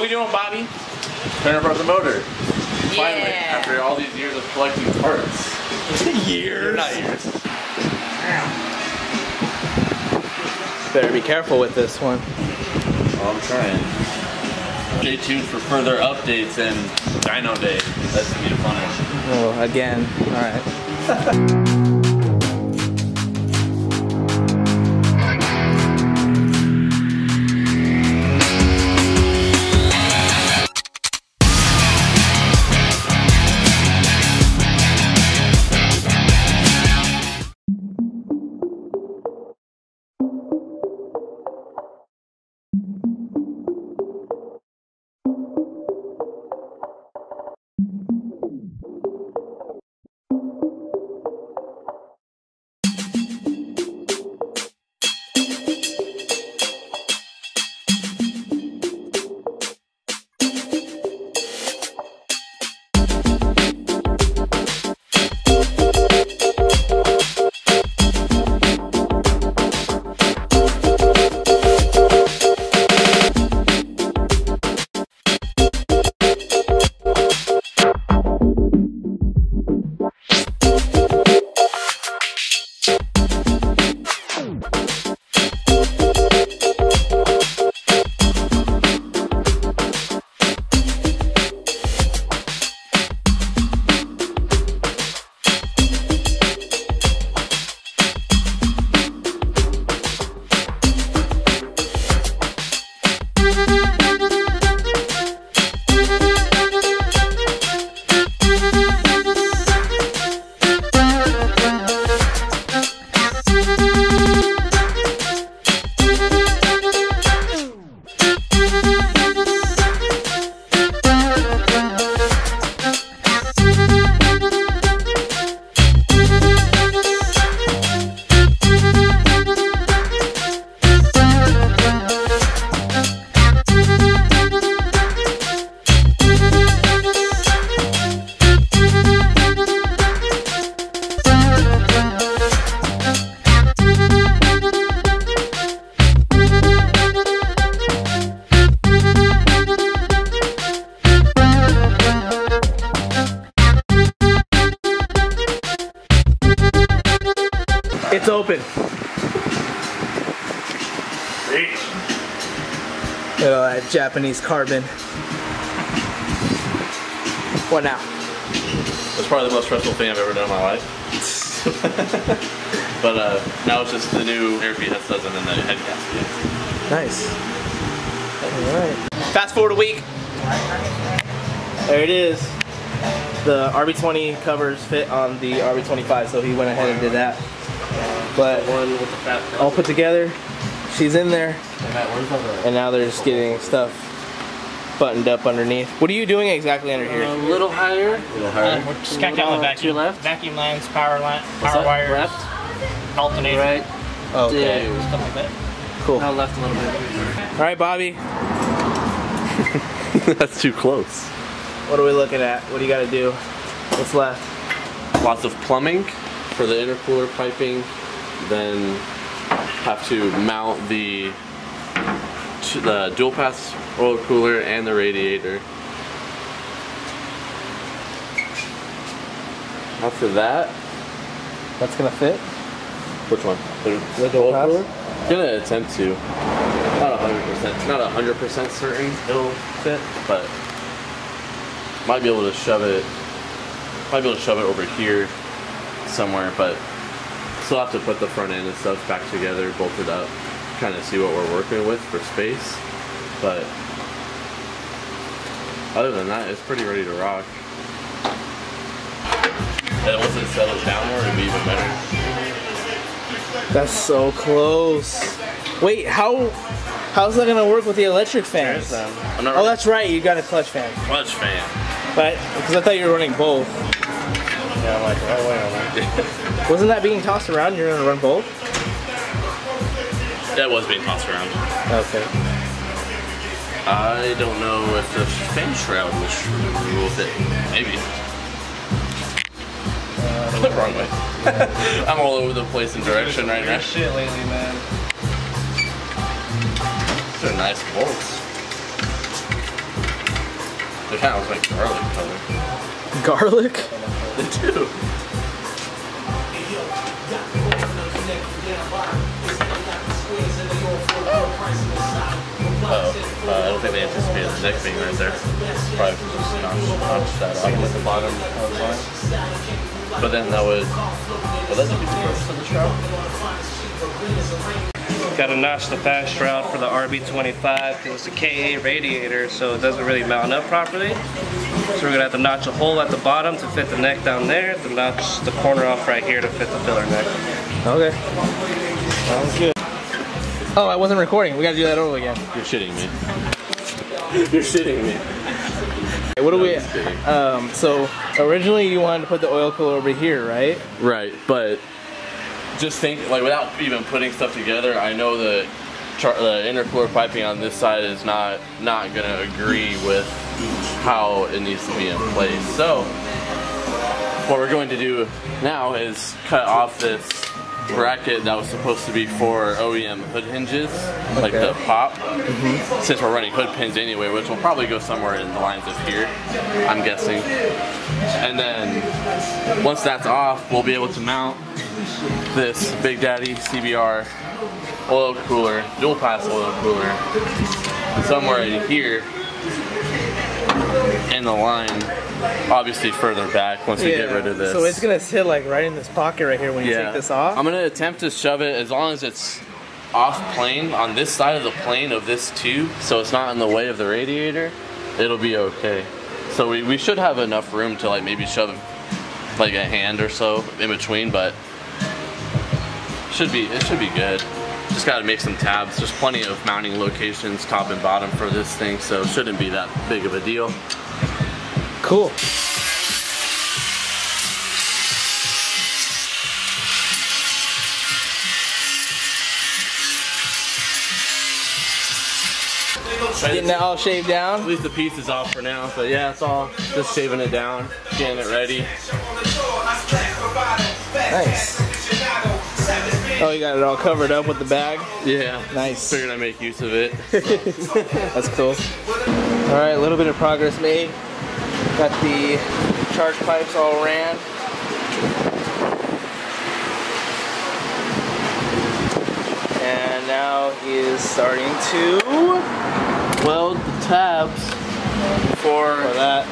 we doing, Bobby? Turn apart the motor. Yeah. Finally, after all these years of collecting parts. Years? Not years. Better be careful with this one. Oh, I'm trying. Stay tuned for further updates and Dyno Day. That's gonna be a fun one. Oh, again. Alright. It's open. Look at that Japanese carbon. What now? That's probably the most stressful thing I've ever done in my life. But now it's just the new RB that doesn't and the head gasket. Nice. Alright. Fast forward a week. There it is. The RB20 covers fit on the RB25, so he went ahead and did that. But all put together, she's in there, and now they're just getting stuff buttoned up underneath. What are you doing exactly under here? A little higher. We're just connecting all the vacuum, vacuum lines, power wires, left, alternator. Right. Okay. Dude. Stuff like that. Cool. Now left a little bit. All right, Bobby. That's too close. What are we looking at? What do you got to do? What's left? Lots of plumbing for the intercooler piping. Then have to mount the dual pass oil cooler and the radiator. After that, That's gonna fit? which one? The dual pass? cooler? I'm gonna attempt to. Not 100%. Not 100% certain it'll fit, but might be able to shove it. Might be able to shove it over here somewhere, but still have to put the front end and stuff back together, bolted up, kind of see what we're working with for space. But other than that, it's pretty ready to rock. And once it settles down more, it'll be even better. That's so close. Wait, how's that gonna work with the electric fans? Oh, that's right. You got a clutch fan. Clutch fan. But because I thought you were running both. Yeah, I'm like, oh wait. Wasn't that being tossed around? You're gonna run both? That was being tossed around. Okay. I don't know if the fan shroud will fit. Maybe. The wrong way. I'm all over the place in direction right now. Shit lately, man. These are nice bolts. They kind of look like garlic color. Garlic? They do. I don't think they anticipated the neck being right there. Probably just notch that off at the bottom of the line. But then that would that defeat the purpose of the shroud? Got to notch the fast shroud for the RB25 because it's a KA radiator, so it doesn't really mount up properly. So we're gonna have to notch a hole at the bottom to fit the neck down there, to notch the corner off right here to fit the filler neck. Okay. Sounds good. Oh, I wasn't recording. We gotta do that over again. You're shitting me. You're shitting me. Hey, what do we? So originally you wanted to put the oil cooler over here, right? Right, but just think, like, without even putting stuff together, I know the intercooler piping on this side is not gonna agree with how it needs to be in place. So what we're going to do now is cut off this bracket that was supposed to be for OEM hood hinges, like the pop, since we're running hood pins anyway, which will probably go somewhere in the lines of here, I'm guessing. And then once that's off, we'll be able to mount this Big Daddy CBR oil cooler, dual pass oil cooler, somewhere in here in the line, obviously further back once we get rid of this. So it's gonna sit like right in this pocket right here when you take this off? I'm gonna attempt to shove it as long as it's off plane, on this side of the plane of this tube, so it's not in the way of the radiator, it'll be okay. So we should have enough room to like maybe shove like a hand or so in between, but it should be good. Just gotta make some tabs. There's plenty of mounting locations, top and bottom, for this thing, so it shouldn't be that big of a deal. Cool. Getting that all shaved down? At least the piece is off for now, but yeah, it's all just shaving it down, getting it ready. Nice. Oh, you got it all covered up with the bag? Yeah. Nice. Figured I'd make use of it. That's cool. Alright, a little bit of progress made. Got the charge pipes all ran. And now he is starting to weld the tabs for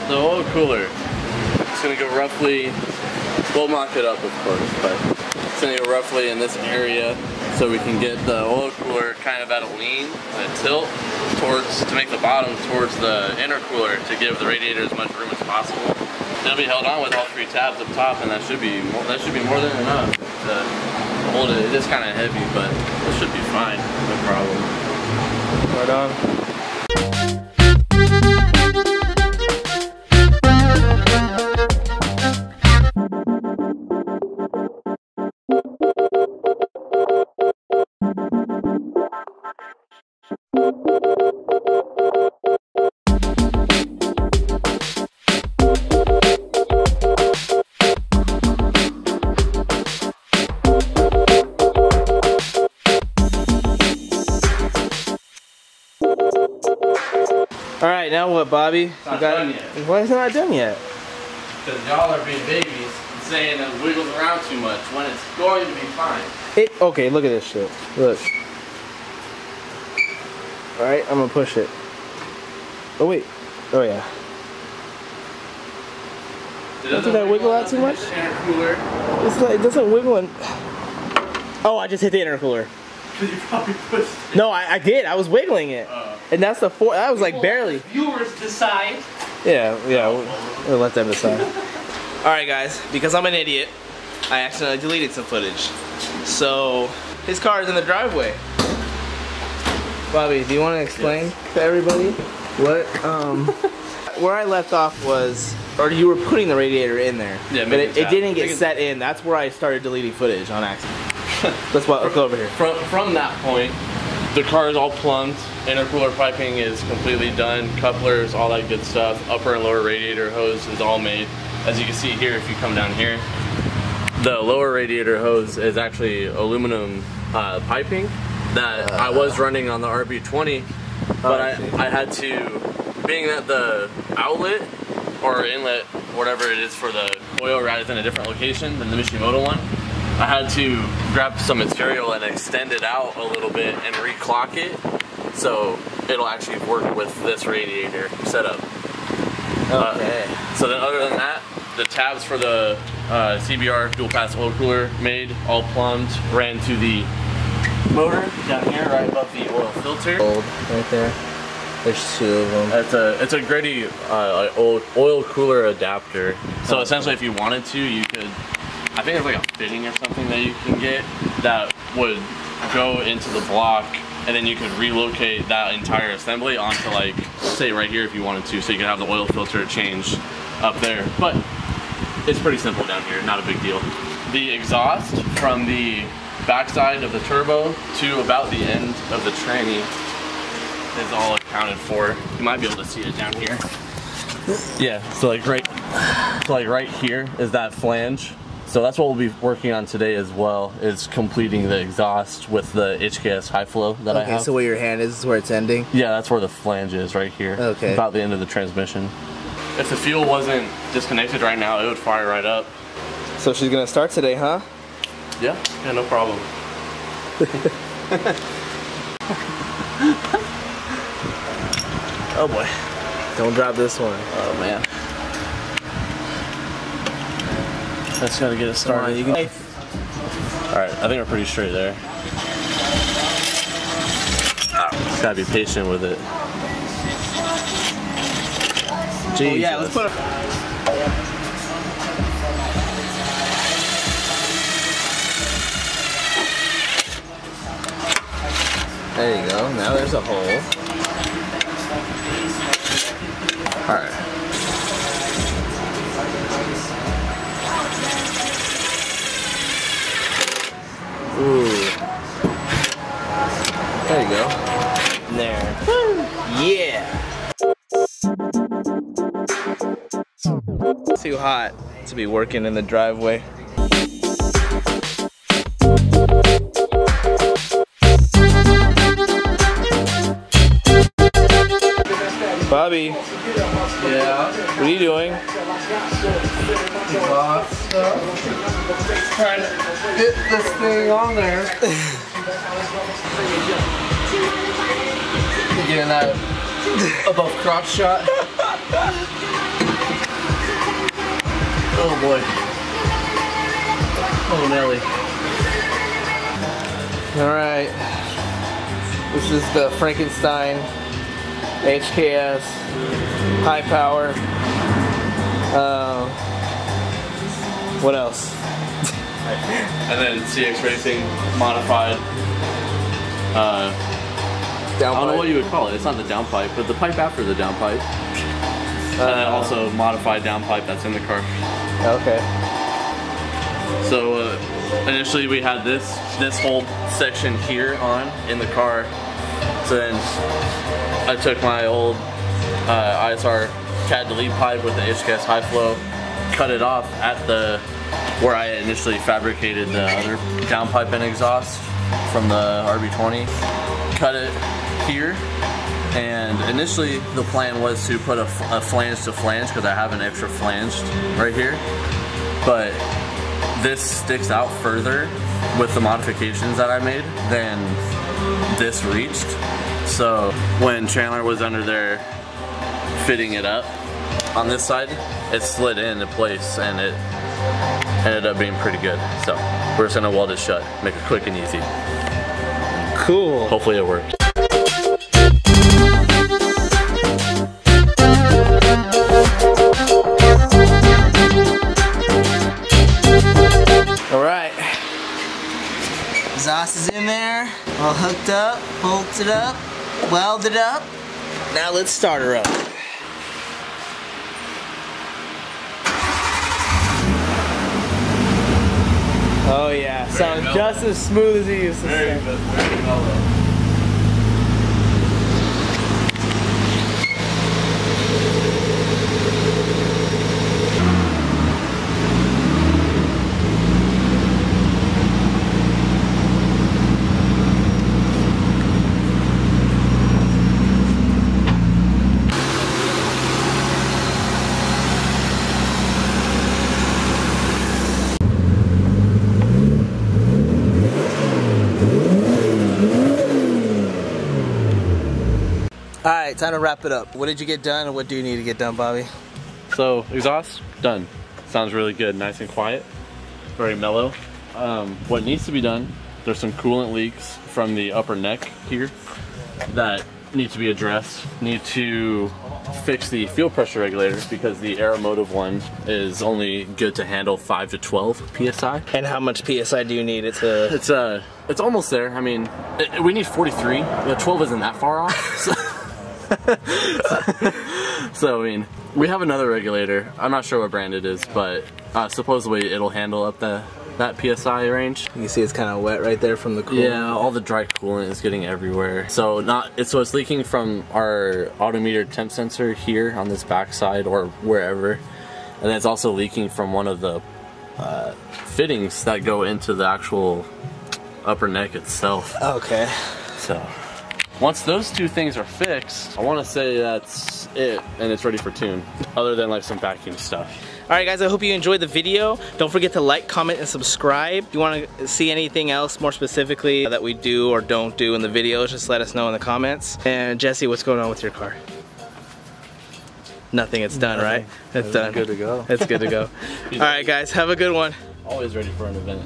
the oil cooler. It's gonna go roughly, we'll mock it up of course, but it's gonna go roughly in this area so we can get the oil cooler kind of at a lean, a tilt towards, to make the bottom towards the intercooler to give the radiator as much room as possible. It'll be held on with all three tabs up top, and that should be more than enough to hold it. It is kind of heavy, but it should be fine, no problem. Right on. Alright, now what, Bobby? It's not done yet. Why is it not done yet? Because y'all are being babies and saying that it wiggles around too much when it's going to be fine. Okay, look at this shit. Look. Alright, I'm gonna push it. Oh wait. Oh yeah. Doesn't that wiggle out too much? It's like, it doesn't wiggle and... Oh, I just hit the intercooler. Because you probably pushed it. No, I did. I was wiggling it. And that's the four. That was like barely. Viewers decide. Yeah, we'll let them decide. Alright guys, because I'm an idiot, I accidentally deleted some footage. So, his car is in the driveway. Bobby, do you want to explain to everybody what, where I left off was, or you were putting the radiator in there, yeah, but it didn't get set in. That's where I started deleting footage on accident. Let's go over here. From that point, the car is all plumbed, intercooler piping is completely done, couplers, all that good stuff, upper and lower radiator hose is all made. As you can see here, if you come down here, the lower radiator hose is actually aluminum piping that I was running on the RB20, but I had to being that the outlet or inlet, whatever it is for the oil rad is in a different location than the Mishimoto one, I had to grab some material and extend it out a little bit and reclock it so it'll actually work with this radiator setup. Okay. So then other than that, the tabs for the CBR dual pass oil cooler made, all plumbed, ran to the motor down here right above the oil filter. Old right there. There's two of them. It's a Grady oil cooler adapter. So essentially, if you wanted to, you could. I think it's like a fitting or something that you can get that would go into the block, and then you could relocate that entire assembly onto, like, say right here if you wanted to, so you could have the oil filter change up there. But it's pretty simple down here, not a big deal. The exhaust from the backside of the turbo to about the end of the tranny is all accounted for. You might be able to see it down here. Yeah, so like right here is that flange. So that's what we'll be working on today as well, is completing the exhaust with the HKS high flow that I have. Okay, so where your hand is where it's ending? Yeah, that's where the flange is, right here. Okay. About the end of the transmission. If the fuel wasn't disconnected right now, it would fire right up. So she's gonna start today, huh? Yeah, no problem. Oh boy. Don't drop this one. Oh man. That's gotta get us started. You can... Alright, I think we're pretty straight there. Just gotta be patient with it. Jesus. Oh, yeah, let's put it. There you go. Now there's a hole. Alright. Ooh. There you go. There. Woo. Yeah. Too hot to be working in the driveway. Bobby. Yeah. What are you doing? Trying to fit this thing on there. Getting that above crotch shot. Oh boy. Oh Nelly. Alright. This is the Frankenstein HKS high power. What else? And then CX Racing modified. I don't know what you would call it. It's not the downpipe, but the pipe after the downpipe. And then also modified downpipe that's in the car. Okay. So initially we had this whole section here on in the car. So then I took my old ISR CAD delete pipe with the HKS high flow, cut it off at where I initially fabricated the other downpipe and exhaust from the RB20. Cut it here, and initially the plan was to put a flange to flange because I have an extra flange right here, but this sticks out further with the modifications that I made than this reached. So when Chandler was under there fitting it up on this side, it slid into place and it ended up being pretty good. So we're just gonna weld it shut, make it quick and easy. Cool. Hopefully it worked. Alright. Exhaust is in there, all hooked up, bolted up, welded up. Now let's start her up. Oh yeah, sounds just as smooth as it used to sound. Very mellow. right, time to wrap it up. What did you get done and what do you need to get done, Bobby? So exhaust done. Sounds really good, nice and quiet, very mellow. What needs to be done? There's some coolant leaks from the upper neck here that need to be addressed. Need to fix the fuel pressure regulator because the Aeromotive one is only good to handle 5 to 12 psi. And how much psi do you need it to? It's almost there. I mean, we need 43. The 12 isn't that far off. So I mean, we have another regulator. I'm not sure what brand it is, but supposedly it'll handle up that psi range. You see it's kind of wet right there from the coolant. Yeah, all the dry coolant is getting everywhere. So it's leaking from our autometer temp sensor here on this back side or wherever. And then it's also leaking from one of the fittings that go into the actual upper neck itself. Okay. So once those two things are fixed, I want to say that's it and it's ready for tune, other than like some vacuum stuff. Alright guys, I hope you enjoyed the video. Don't forget to like, comment, and subscribe. If you want to see anything else more specifically that we do or don't do in the videos, just let us know in the comments. And Jesse, what's going on with your car? Nothing, it's done, right? It's done. Good to go. It's good to go. Alright guys, have a good one. Always ready for an event.